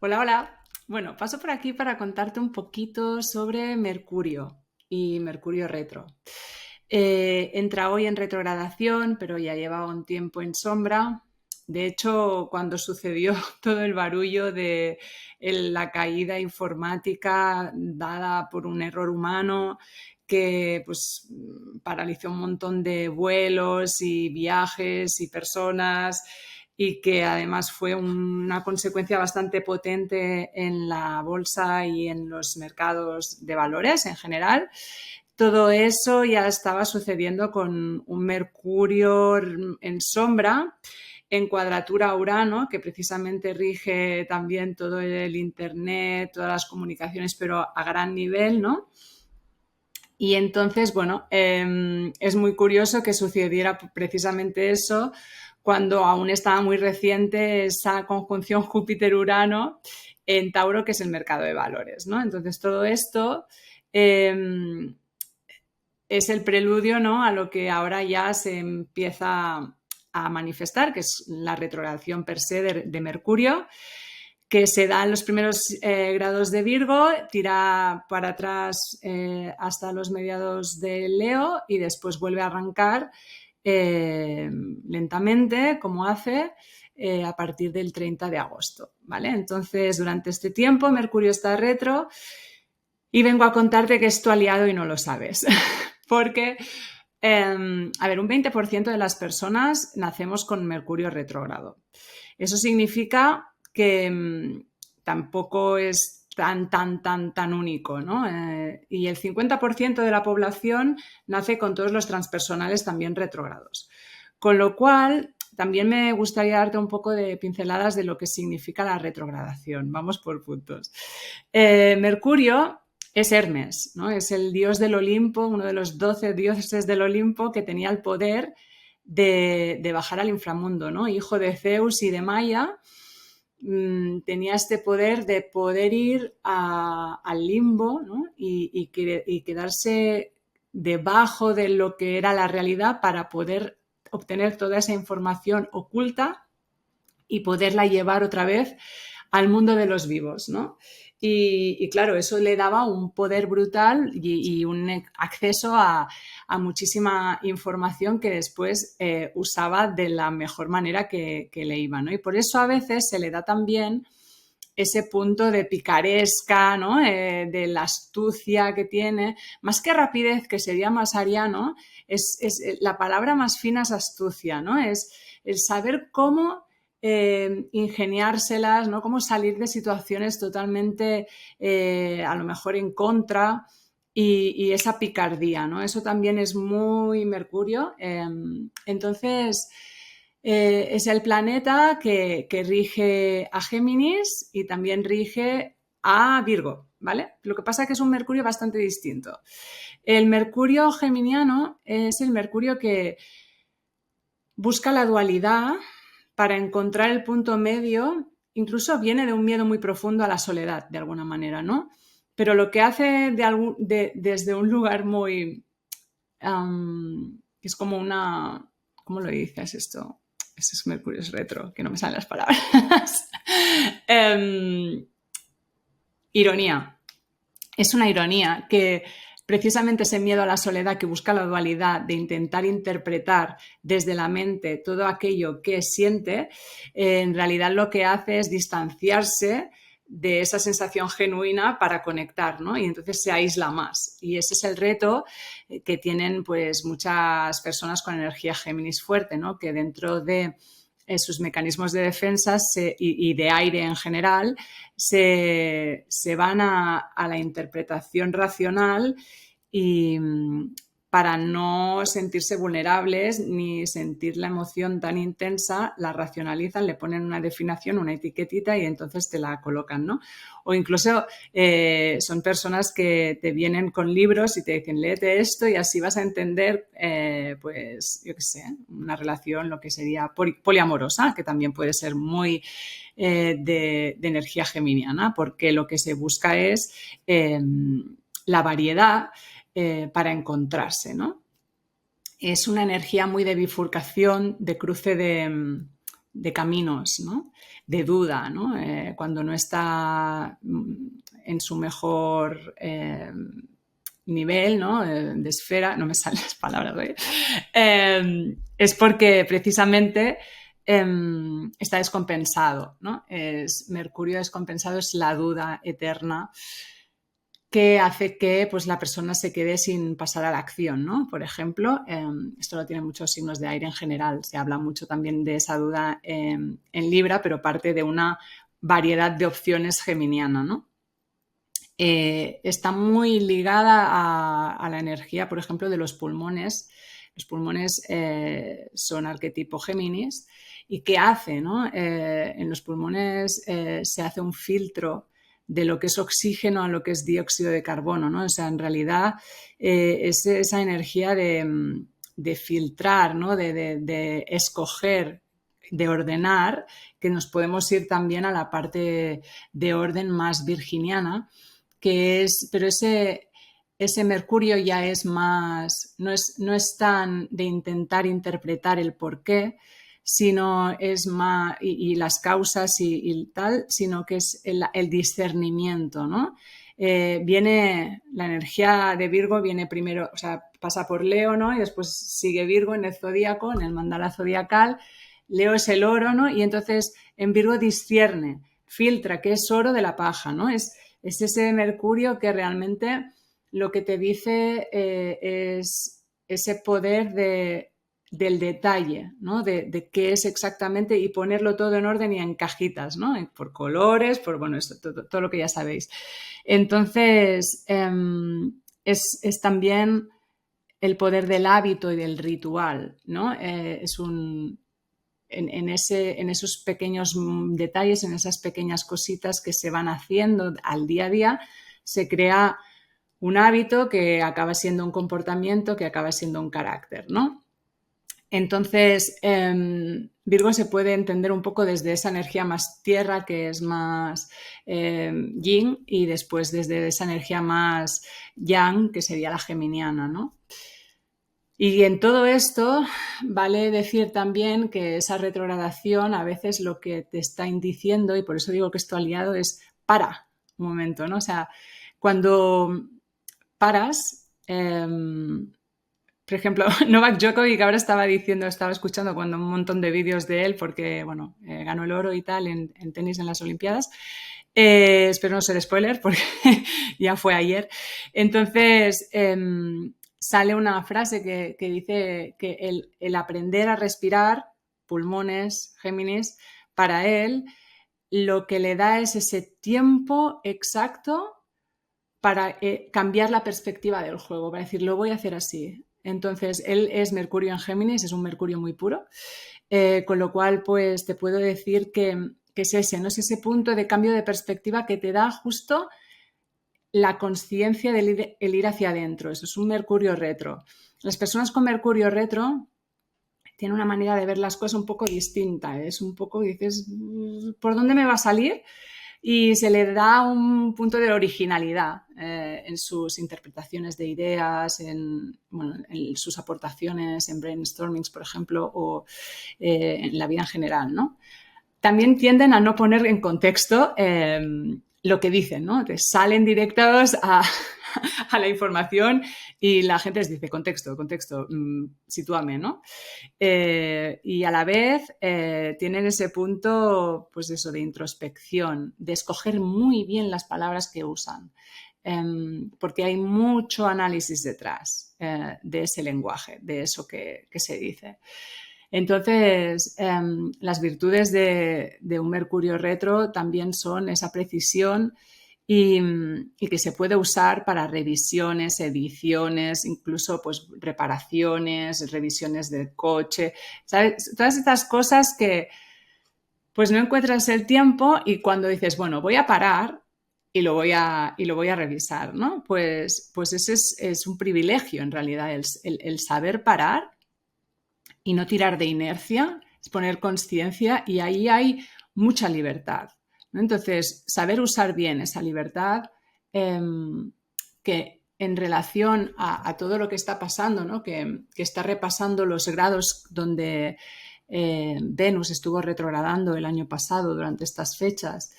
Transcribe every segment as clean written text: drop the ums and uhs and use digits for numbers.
Hola, hola. Bueno, paso por aquí para contarte un poquito sobre Mercurio y Mercurio retro. Entra hoy en retrogradación, pero ya lleva un tiempo en sombra. De hecho, cuando sucedió todo el barullo de la caída informática dada por un error humano que pues paralizó un montón de vuelos y viajes y personas y que además fue una consecuencia bastante potente en la bolsa y en los mercados de valores en general. Todo eso ya estaba sucediendo con un Mercurio en sombra, en cuadratura a Urano, que precisamente rige también todo el Internet, todas las comunicaciones, pero a gran nivel, ¿no? Y entonces, bueno, es muy curioso que sucediera precisamente eso cuando aún estaba muy reciente esa conjunción Júpiter-Urano en Tauro, que es el mercado de valores, ¿no? Entonces, todo esto es el preludio, ¿no?, a lo que ahora ya se empieza a manifestar, que es la retrogradación per se de Mercurio, que se da en los primeros grados de Virgo, tira para atrás hasta los mediados de Leo y después vuelve a arrancar lentamente, como hace, a partir del 30 de agosto, ¿vale? Entonces, durante este tiempo, Mercurio está retro y vengo a contarte que es tu aliado y no lo sabes. Porque, a ver, un 20% de las personas nacemos con Mercurio retrógrado. Eso significa que tampoco es tan único, ¿no? Y el 50% de la población nace con todos los transpersonales también retrógrados. Con lo cual, también me gustaría darte un poco de pinceladas de lo que significa la retrogradación. Vamos por puntos. Mercurio es Hermes, ¿no? Es el dios del Olimpo, uno de los 12 dioses del Olimpo que tenía el poder de bajar al inframundo, ¿no? Hijo de Zeus y de Maia, tenía este poder de poder ir al limbo, ¿no? y quedarse debajo de lo que era la realidad para poder obtener toda esa información oculta y poderla llevar otra vez al mundo de los vivos, ¿no? Y claro, eso le daba un poder brutal y un acceso a muchísima información que después usaba de la mejor manera que le iba, ¿no? Y por eso a veces se le da también ese punto de picaresca, ¿no? De la astucia que tiene, más que rapidez, que sería más ariano, la palabra más fina es astucia, ¿no? Es el saber cómo ingeniárselas, ¿no? Cómo salir de situaciones totalmente a lo mejor en contra y esa picardía, ¿no? Eso también es muy Mercurio. Entonces, es el planeta que rige a Géminis y también rige a Virgo, ¿vale? Lo que pasa es que es un Mercurio bastante distinto. El Mercurio geminiano es el Mercurio que busca la dualidad para encontrar el punto medio, incluso viene de un miedo muy profundo a la soledad, de alguna manera, ¿no? Pero lo que hace desde un lugar muy... es como una... ¿Cómo lo dices esto? Ese es Mercurio es retro, que no me salen las palabras. Ironía. Es una ironía que precisamente ese miedo a la soledad que busca la dualidad de intentar interpretar desde la mente todo aquello que siente, en realidad lo que hace es distanciarse de esa sensación genuina para conectar, ¿no? Y entonces se aísla más. Y ese es el reto que tienen pues muchas personas con energía Géminis fuerte, ¿no? Que dentro de sus mecanismos de defensa y de aire en general se van a la interpretación racional y para no sentirse vulnerables ni sentir la emoción tan intensa, la racionalizan, le ponen una definición, una etiquetita y entonces te la colocan, ¿no? O incluso son personas que te vienen con libros y te dicen, léete esto y así vas a entender, pues, yo qué sé, una relación, lo que sería poliamorosa, que también puede ser muy de energía geminiana, porque lo que se busca es la variedad para encontrarse, ¿no? Es una energía muy de bifurcación, de cruce de caminos, ¿no? De duda, ¿no? Cuando no está en su mejor nivel, ¿no? De esfera, no me salen las palabras, es porque precisamente está descompensado, ¿no? Mercurio descompensado es la duda eterna que hace que pues, la persona se quede sin pasar a la acción, ¿no? Por ejemplo, esto lo tienen muchos signos de aire en general, se habla mucho también de esa duda en Libra, pero parte de una variedad de opciones geminiana, ¿no? Está muy ligada a la energía, por ejemplo, de los pulmones. Los pulmones son arquetipo Géminis. ¿Y qué hace? ¿No? En los pulmones se hace un filtro de lo que es oxígeno a lo que es dióxido de carbono, ¿no? O sea, en realidad es esa energía de filtrar, ¿no? De escoger, de ordenar, que nos podemos ir también a la parte de orden más virginiana, pero ese Mercurio ya es más, no es tan de intentar interpretar el porqué, sino es más, y las causas y tal, sino que es el discernimiento, ¿no? La energía de Virgo viene primero, o sea, pasa por Leo, ¿no? Y después sigue Virgo en el zodíaco, en el mandala zodiacal. Leo es el oro, ¿no? Y entonces en Virgo discierne, filtra qué es oro de la paja, ¿no? Es ese Mercurio que realmente lo que te dice es ese poder del detalle, ¿no? De qué es exactamente y ponerlo todo en orden y en cajitas, ¿no? Por colores, por, bueno, todo lo que ya sabéis. Entonces, es también el poder del hábito y del ritual, ¿no? En esos pequeños detalles, en esas pequeñas cositas que se van haciendo al día a día, se crea un hábito que acaba siendo un comportamiento, que acaba siendo un carácter, ¿no? Entonces, Virgo se puede entender un poco desde esa energía más tierra, que es más yin, y después desde esa energía más yang, que sería la geminiana, ¿no? Y en todo esto vale decir también que esa retrogradación a veces lo que te está diciendo, y por eso digo que esto aliado, es para un momento, ¿no? O sea, cuando paras, por ejemplo, Novak Djokovic ahora estaba escuchando cuando un montón de vídeos de él porque, bueno, ganó el oro y tal en tenis en las Olimpiadas. Espero no ser spoiler porque ya fue ayer. Entonces, sale una frase que dice que el aprender a respirar, pulmones, Géminis, para él lo que le da es ese tiempo exacto para cambiar la perspectiva del juego, para decir, lo voy a hacer así. Entonces, él es Mercurio en Géminis, es un Mercurio muy puro, con lo cual, pues, te puedo decir que es ese, ¿no? Es ese punto de cambio de perspectiva que te da justo la consciencia del ir hacia adentro. Eso es un Mercurio retro. Las personas con Mercurio retro tienen una manera de ver las cosas un poco distinta. Es un poco, dices, ¿por dónde me va a salir? Y se le da un punto de originalidad en sus interpretaciones de ideas, en sus aportaciones en brainstormings, por ejemplo, o en la vida en general, ¿no? También tienden a no poner en contexto lo que dicen, ¿no? Entonces, salen directos a la información y la gente les dice contexto, sitúame, ¿no? Y a la vez tienen ese punto, pues eso, de introspección, de escoger muy bien las palabras que usan, porque hay mucho análisis detrás de ese lenguaje, de eso que se dice. Entonces, las virtudes de un Mercurio retro también son esa precisión y que se puede usar para revisiones, ediciones, incluso pues reparaciones, revisiones del coche, ¿sabes? Todas estas cosas que pues no encuentras el tiempo y cuando dices, bueno, voy a parar y lo voy a revisar, ¿no? Pues ese es un privilegio en realidad, el saber parar y no tirar de inercia, es poner conciencia y ahí hay mucha libertad, ¿no? Entonces, saber usar bien esa libertad que en relación a todo lo que está pasando, ¿no? que está repasando los grados donde Venus estuvo retrogradando el año pasado durante estas fechas.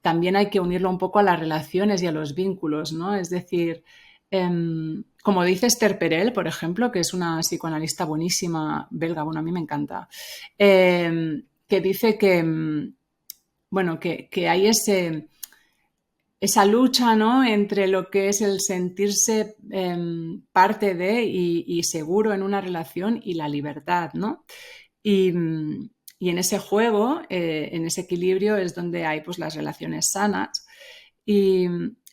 También hay que unirlo un poco a las relaciones y a los vínculos, ¿no? Es decir, como dice Esther Perel, por ejemplo, que es una psicoanalista buenísima belga, bueno, a mí me encanta, que dice que, bueno, que hay esa lucha, ¿no?, entre lo que es el sentirse parte de y seguro en una relación y la libertad, ¿no? Y en ese juego, en ese equilibrio es donde hay pues las relaciones sanas y,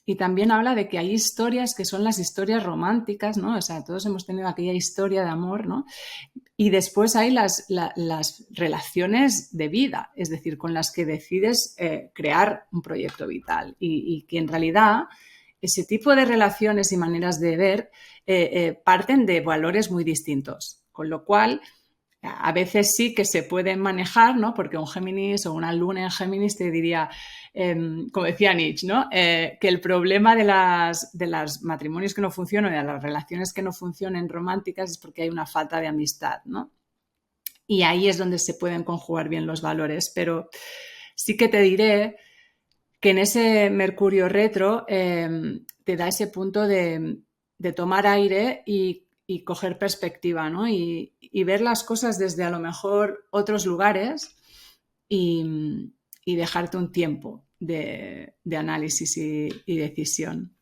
y también habla de que hay historias que son las historias románticas, ¿no? O sea, todos hemos tenido aquella historia de amor, ¿no? Y después hay las relaciones de vida, es decir, con las que decides crear un proyecto vital y que en realidad ese tipo de relaciones y maneras de ver parten de valores muy distintos, con lo cual a veces sí que se pueden manejar, ¿no? Porque un Géminis o una luna en Géminis te diría, como decía Nietzsche, ¿no? Que el problema de las matrimonios que no funcionan, de las relaciones que no funcionen románticas, es porque hay una falta de amistad, ¿no? Y ahí es donde se pueden conjugar bien los valores. Pero sí que te diré que en ese Mercurio retro te da ese punto de tomar aire y coger perspectiva, ¿no? Y ver las cosas desde a lo mejor otros lugares y dejarte un tiempo de análisis y decisión.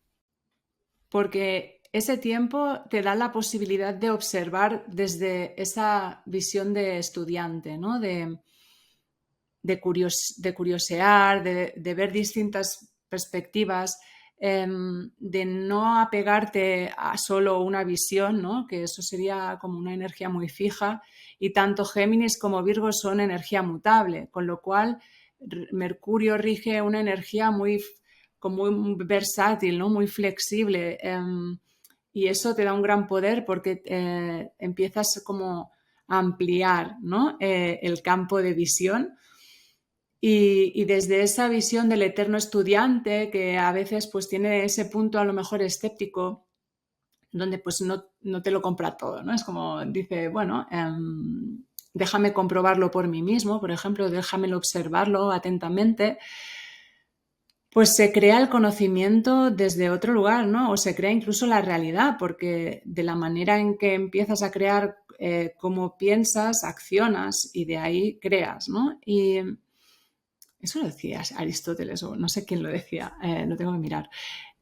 Porque ese tiempo te da la posibilidad de observar desde esa visión de estudiante, ¿no? De curiosear, de ver distintas perspectivas, de no apegarte a solo una visión, ¿no? Que eso sería como una energía muy fija, y tanto Géminis como Virgo son energía mutable, con lo cual Mercurio rige una energía como muy versátil, ¿no? Muy flexible, y eso te da un gran poder porque empiezas como a ampliar, ¿no? El campo de visión. Y desde esa visión del eterno estudiante, que a veces pues tiene ese punto a lo mejor escéptico, donde pues no te lo compra todo, ¿no? Es como dice, bueno, déjame comprobarlo por mí mismo, por ejemplo, déjamelo observarlo atentamente, pues se crea el conocimiento desde otro lugar, ¿no? O se crea incluso la realidad, porque de la manera en que empiezas a crear cómo piensas, accionas y de ahí creas, ¿no? Y eso lo decía Aristóteles o no sé quién lo decía, lo tengo que mirar.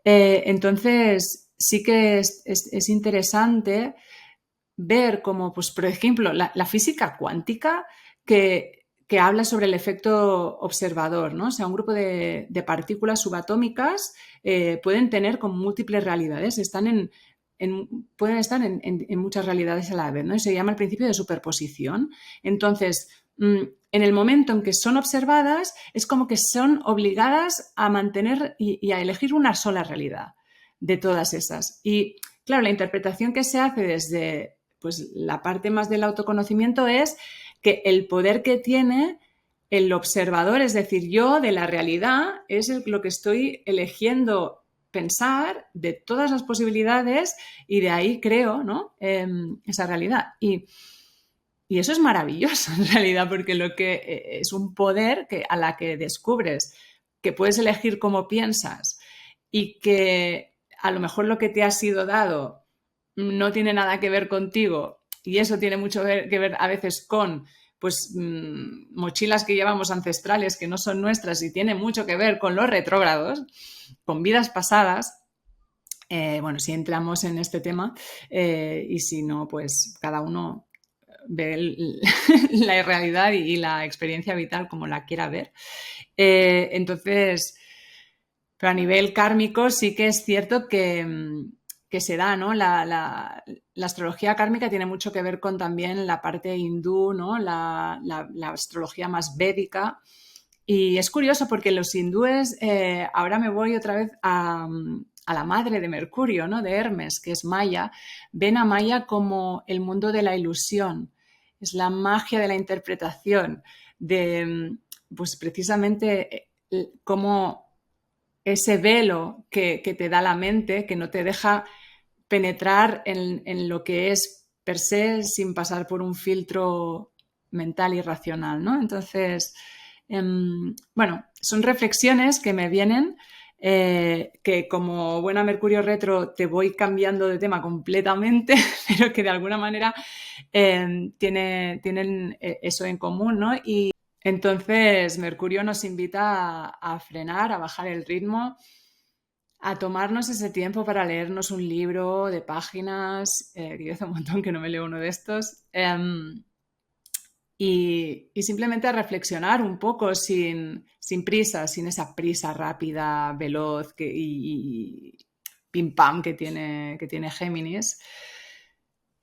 Entonces, sí que es interesante ver cómo, pues, por ejemplo, la física cuántica que habla sobre el efecto observador, ¿no? O sea, un grupo de partículas subatómicas pueden tener con múltiples realidades, pueden estar en muchas realidades a la vez, ¿no? Y se llama el principio de superposición. Entonces, en el momento en que son observadas, es como que son obligadas a mantener y a elegir una sola realidad de todas esas. Y claro, la interpretación que se hace desde pues, la parte más del autoconocimiento es que el poder que tiene el observador, es decir, yo de la realidad, es lo que estoy eligiendo pensar de todas las posibilidades y de ahí creo, ¿no? Esa realidad. Y eso es maravilloso en realidad, porque lo que es un poder a la que descubres que puedes elegir cómo piensas y que a lo mejor lo que te ha sido dado no tiene nada que ver contigo y eso tiene mucho que ver a veces con pues mochilas que llevamos ancestrales que no son nuestras y tiene mucho que ver con los retrógrados, con vidas pasadas. Bueno, si entramos en este tema y si no, pues cada uno ve la realidad y la experiencia vital como la quiera ver. Entonces, pero a nivel kármico sí que es cierto que se da, ¿no? La astrología kármica tiene mucho que ver con también la parte hindú, ¿no? La astrología más védica. Y es curioso porque los hindúes, ahora me voy otra vez a la madre de Mercurio, ¿no? De Hermes, que es Maya, ven a Maya como el mundo de la ilusión, es la magia de la interpretación, de pues precisamente cómo ese velo que te da la mente, que no te deja penetrar en lo que es per se sin pasar por un filtro mental y racional, ¿no? Entonces, bueno, son reflexiones que me vienen, que como buena Mercurio retro te voy cambiando de tema completamente, pero que de alguna manera tienen eso en común, ¿no? Y entonces Mercurio nos invita a frenar, a bajar el ritmo, a tomarnos ese tiempo para leernos un libro de páginas, que yo hace un montón que no me leo uno de estos, y simplemente a reflexionar un poco sin prisa, sin esa prisa rápida, veloz y pim pam que tiene Géminis.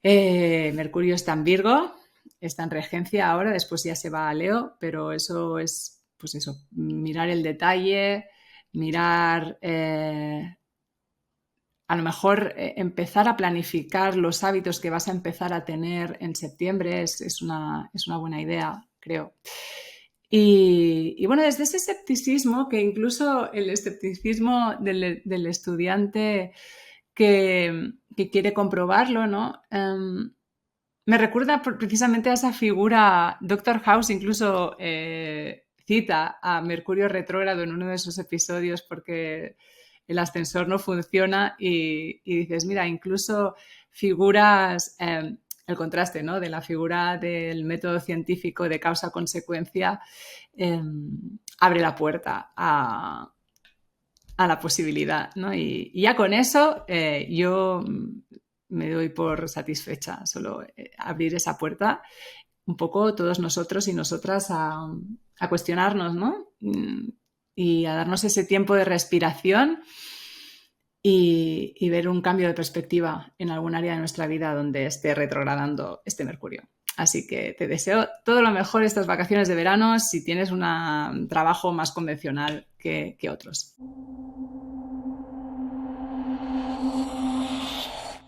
Mercurio está en Virgo, está en regencia ahora, después ya se va a Leo, pero eso es, pues eso, mirar el detalle, mirar, a lo mejor empezar a planificar los hábitos que vas a empezar a tener en septiembre es una buena idea, creo. Y bueno, desde ese escepticismo, que incluso el escepticismo del estudiante que quiere comprobarlo, ¿no? Me recuerda precisamente a esa figura. Doctor House incluso cita a Mercurio retrógrado en uno de sus episodios porque el ascensor no funciona y dices, mira, incluso figuras, el contraste, ¿no? De la figura del método científico de causa-consecuencia abre la puerta a la posibilidad, ¿no? Y ya con eso yo me doy por satisfecha, solo abrir esa puerta un poco todos nosotros y nosotras a cuestionarnos, ¿no? Y a darnos ese tiempo de respiración y ver un cambio de perspectiva en algún área de nuestra vida donde esté retrogradando este Mercurio. Así que te deseo todo lo mejor estas vacaciones de verano si tienes un trabajo más convencional que otros.